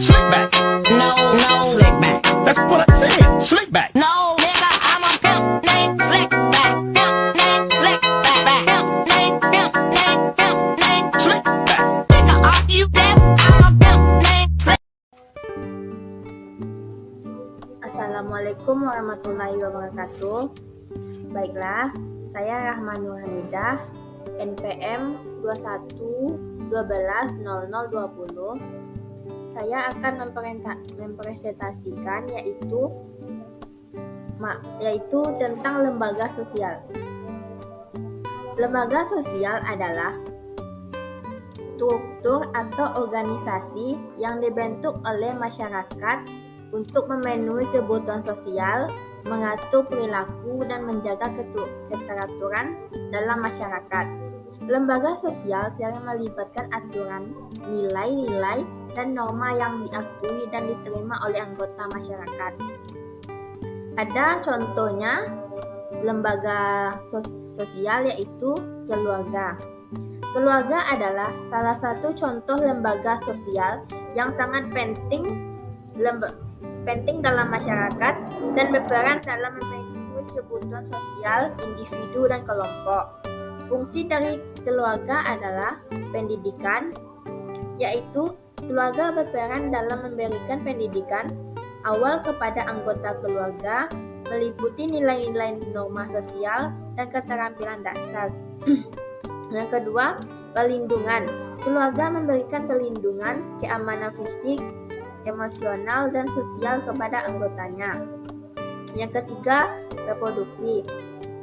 Slick back. No, slick back. That's what I said. Slick back. No, nigga, I'm a pimp named Slick back. Pimp named Slick back. Pimp named Slick back. Nigga, are you deaf? I'm a pimp named Slick. Assalamualaikum warahmatullahi wabarakatuh. Baiklah, saya Rahmanur Hamidah, NPM 21120020. Saya akan mempresentasikan yaitu tentang lembaga sosial. Lembaga sosial adalah struktur atau organisasi yang dibentuk oleh masyarakat untuk memenuhi kebutuhan sosial, mengatur perilaku, dan menjaga keteraturan dalam masyarakat. Lembaga sosial sering melibatkan aturan, nilai-nilai, dan norma yang diakui dan diterima oleh anggota masyarakat. Ada contohnya lembaga sosial yaitu keluarga. Keluarga adalah salah satu contoh lembaga sosial yang sangat penting dalam masyarakat dan berperan dalam memenuhi kebutuhan sosial individu dan kelompok. Fungsi dari keluarga adalah pendidikan, yaitu keluarga berperan dalam memberikan pendidikan awal kepada anggota keluarga, meliputi nilai-nilai norma sosial dan keterampilan dasar. Yang kedua, perlindungan. Keluarga memberikan perlindungan, keamanan fisik, emosional, dan sosial kepada anggotanya. Yang ketiga, reproduksi.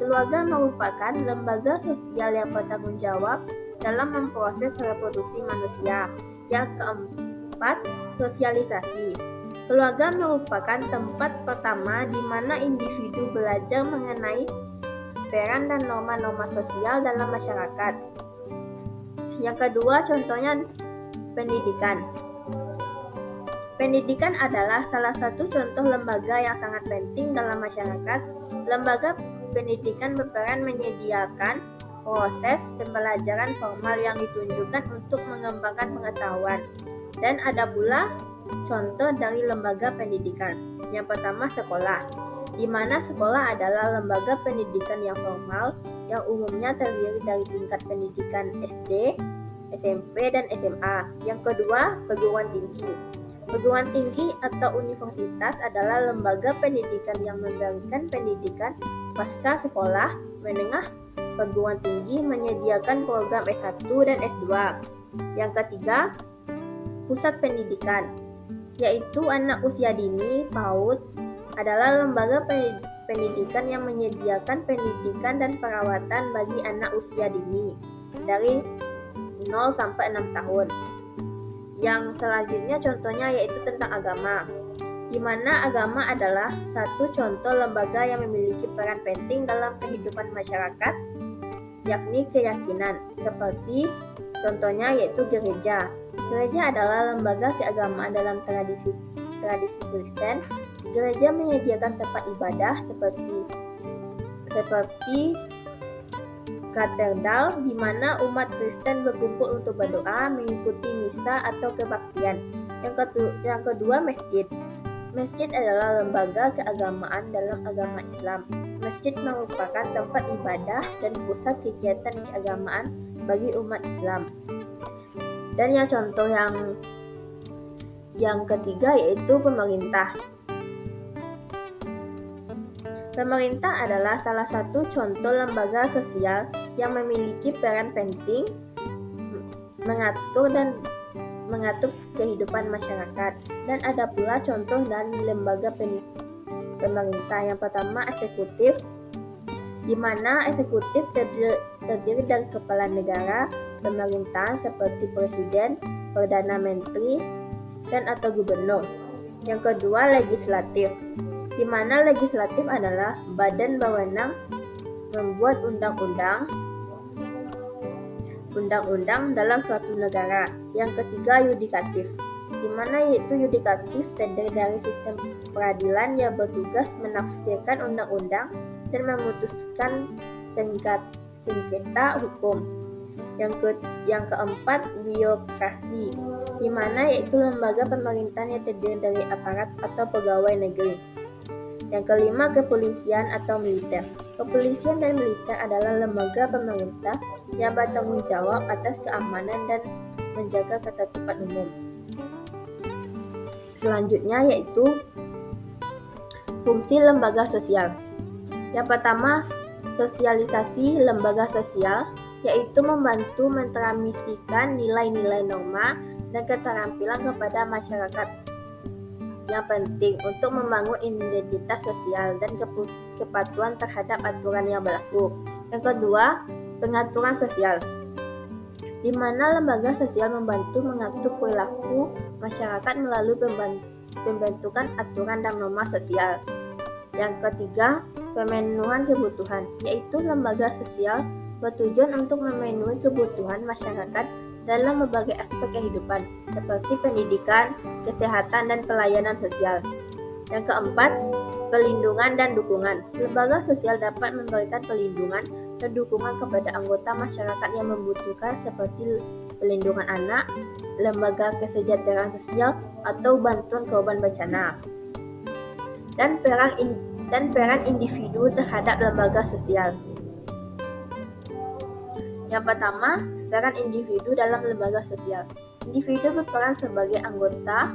Keluarga merupakan lembaga sosial yang bertanggung jawab dalam memproses reproduksi manusia. Yang keempat, sosialisasi. Keluarga merupakan tempat pertama di mana individu belajar mengenai peran dan norma-norma sosial dalam masyarakat. Yang kedua, contohnya pendidikan. Pendidikan adalah salah satu contoh lembaga yang sangat penting dalam masyarakat. Lembaga pendidikan berperan menyediakan proses pembelajaran formal yang ditunjukkan untuk mengembangkan pengetahuan. Dan ada pula contoh dari lembaga pendidikan. Yang pertama, sekolah, di mana sekolah adalah lembaga pendidikan yang formal yang umumnya terdiri dari tingkat pendidikan SD, SMP, dan SMA. Yang kedua, perguruan tinggi. Perguruan tinggi atau universitas adalah lembaga pendidikan yang memberikan pendidikan pasca sekolah menengah. Perguruan tinggi menyediakan program S1 dan S2. Yang ketiga, pusat pendidikan, yaitu anak usia dini, PAUD, adalah lembaga pendidikan yang menyediakan pendidikan dan perawatan bagi anak usia dini dari 0 sampai 6 tahun. Yang selanjutnya contohnya yaitu tentang agama, di mana agama adalah satu contoh lembaga yang memiliki peran penting dalam kehidupan masyarakat, yakni keyakinan, seperti contohnya yaitu gereja. Gereja adalah lembaga keagamaan dalam tradisi Kristen. Gereja menyediakan tempat ibadah seperti katedral, di mana umat Kristen berkumpul untuk berdoa, mengikuti misa atau kebaktian. Yang kedua, masjid. Masjid adalah lembaga keagamaan dalam agama Islam. Masjid merupakan tempat ibadah dan pusat kegiatan keagamaan bagi umat Islam. Dan contoh yang ketiga yaitu pemerintah. Pemerintah adalah salah satu contoh lembaga sosial yang memiliki peran penting mengatur kehidupan masyarakat. Dan ada pula contoh dari lembaga pemerintah. Yang pertama, eksekutif, di mana eksekutif terdiri dari kepala negara, pemerintahan seperti presiden, perdana menteri, dan atau gubernur. Yang kedua, legislatif, di mana legislatif adalah badan berwenang membuat undang-undang dalam suatu negara. Yang ketiga, yudikatif, di mana yaitu yudikatif terdiri dari sistem peradilan yang bertugas menafsirkan undang-undang dan memutuskan sengketa hukum. Yang keempat, birokrasi, di mana yaitu lembaga pemerintahan yang terdiri dari aparat atau pegawai negeri. Yang kelima, kepolisian atau militer. Kepolisian dan militer adalah lembaga pemerintah yang bertanggung jawab atas keamanan dan menjaga ketertiban umum. Selanjutnya yaitu fungsi lembaga sosial. Yang pertama, sosialisasi lembaga sosial, yaitu membantu mentransmisikan nilai-nilai norma dan keterampilan kepada masyarakat yang penting untuk membangun identitas sosial dan kepatuhan terhadap aturan yang berlaku. Yang kedua, pengaturan sosial, di mana lembaga sosial membantu mengatur perilaku masyarakat melalui pembentukan aturan dan norma sosial. Yang ketiga, pemenuhan kebutuhan, yaitu lembaga sosial bertujuan untuk memenuhi kebutuhan masyarakat dalam berbagai aspek kehidupan, seperti pendidikan, kesehatan, dan pelayanan sosial. Yang keempat, perlindungan dan dukungan. Lembaga sosial dapat memberikan perlindungan dan dukungan kepada anggota masyarakat yang membutuhkan, seperti perlindungan anak, lembaga kesejahteraan sosial, atau bantuan korban bencana. Dan peran individu terhadap lembaga sosial. Yang pertama, peran individu dalam lembaga sosial. Individu berperan sebagai anggota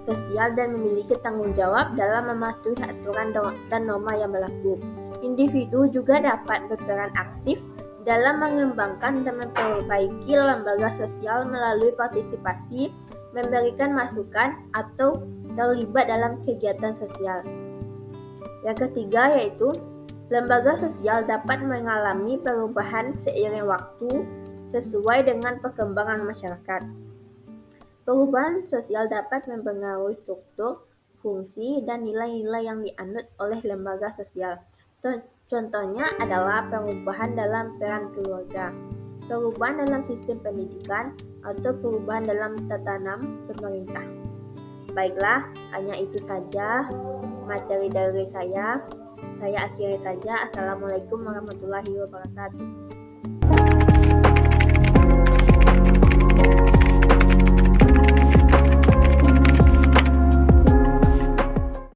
sosial dan memiliki tanggung jawab dalam mematuhi aturan dan norma yang berlaku. Individu juga dapat berperan aktif dalam mengembangkan dan memperbaiki lembaga sosial melalui partisipasi, memberikan masukan, atau terlibat dalam kegiatan sosial. Yang ketiga yaitu lembaga sosial dapat mengalami perubahan seiring waktu sesuai dengan perkembangan masyarakat. Perubahan sosial dapat mempengaruhi struktur, fungsi, dan nilai-nilai yang dianut oleh lembaga sosial. Contohnya adalah perubahan dalam peran keluarga, perubahan dalam sistem pendidikan, atau perubahan dalam tata nama pemerintah. Baiklah, hanya itu saja materi dari saya. Saya akhiri saja. Assalamualaikum warahmatullahi wabarakatuh.